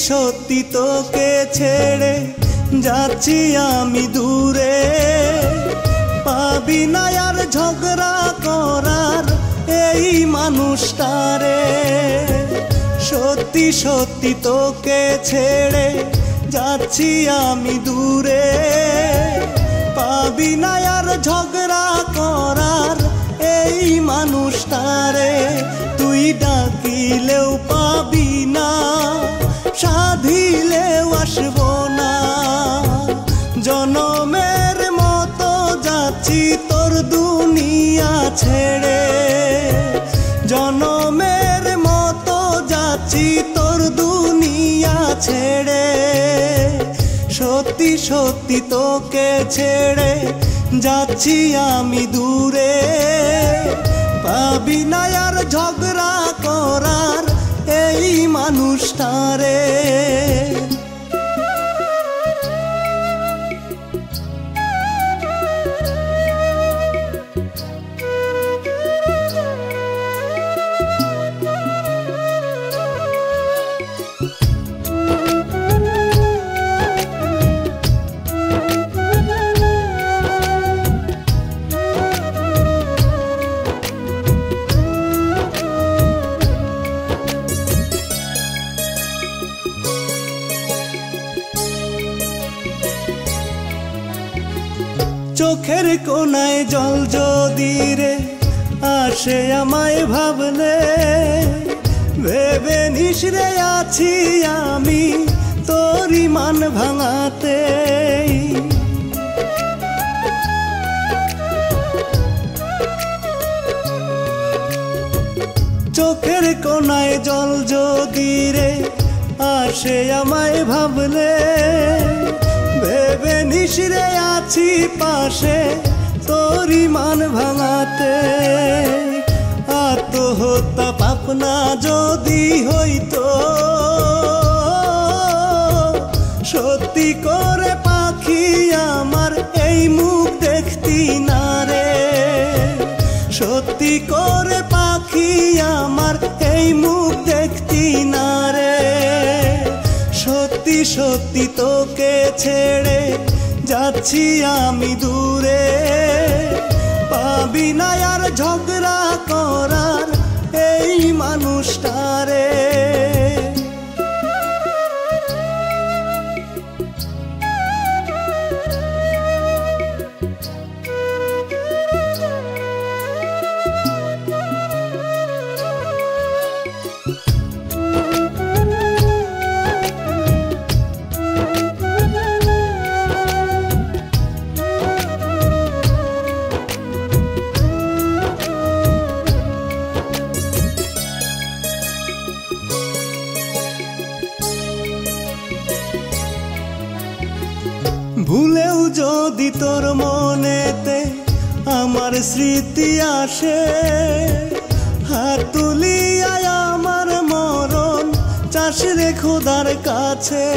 সত্যি তোকে ছেড়ে যাচ্ছি আমি দূরে, পাবি না আর ঝগড়া করার এই মানুষটারে। সত্যি সত্যি তোকে ছেড়ে যাচ্ছি আমি দূরে, পাবি না আর ঝগড়া করার এই মানুষটারে। তুই ডাকিলেও পাবি না, সাধিলেও আসবো না, জনমের মতো যাচ্ছি তোর দুনিয়া ছেড়ে, জনমের মতো যাচ্ছি তোর দুনিয়া ছেড়ে। সত্যি সত্যি তোকে ছেড়ে যাচ্ছি আমি দূরে, পাবি না আর ঝগড়া করার এই মানুষটারে। চোখের কোনায় জল যদি রে আসে আমায় ভাবলে, ভেবে নিস রে আছি আমি তোরই মান ভাঙাতে। চোখের কোনায় জল যদি রে আসে আমায় ভাবলে, ভেবে নিস রে আছি পাশে তোরই মান ভাঙাতে। আত্মহত্যা পাপনা যদি হইতো, সত্যি করে পাখি আমার এই মুখ দেখতি না রে, সত্যি করে পাখি আমার এই মুখ দেখতি না রে। সত্যি সত্যি তোকে ছেড়ে যাচ্ছি আমি দূরে, পাবি না আর ঝগড়া করার এই মানুষটারে। ভুলেও যদি তোর মনেতে আমার স্মৃতি আসে, হাত তুলিয়া আমার মরণ চাস রে খোদার কাছে।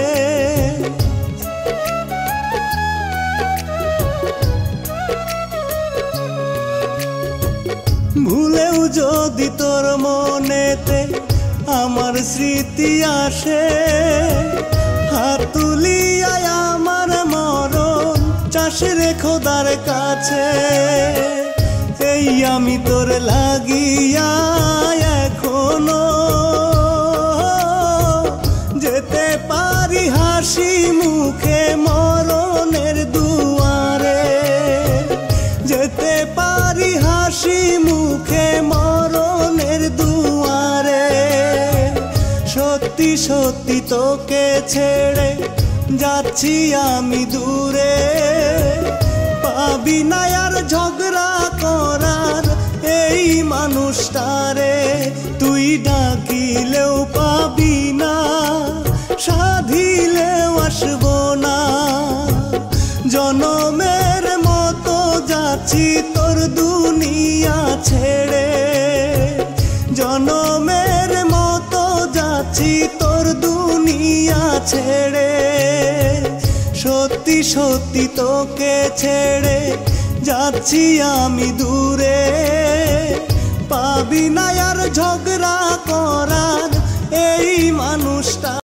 ভুলেও যদি তোর মনেতে আমার স্মৃতি আসে, হাত তুলিয়া আমার মরণ চাস রে খোদার কাছে। এই আমি তোর লাগিয়া এখনো যেতে পারি হাসি মুখে মরণের দুয়ারে, যেতে পারি হাসি মুখে মরণের দুয়ারে। সত্যি সত্যি তোকে ছেড়ে যাচ্ছি আমি দূরে, পাবি না আর ঝগড়া করার এই মানুষটারে। তুই ডাকিলেও পাবি না, সাধিলেও আসবো না, জনমের মতো যাচ্ছি তোর দুনিয়া ছেড়ে, জনমের মতো যাচ্ছি তোর দুনিয়া ছেড়ে। সত্যি সত্যি তোকে ছেড়ে যাচ্ছি আমি দূরে, পাবি না আর ঝগড়া করার এই মানুষটা।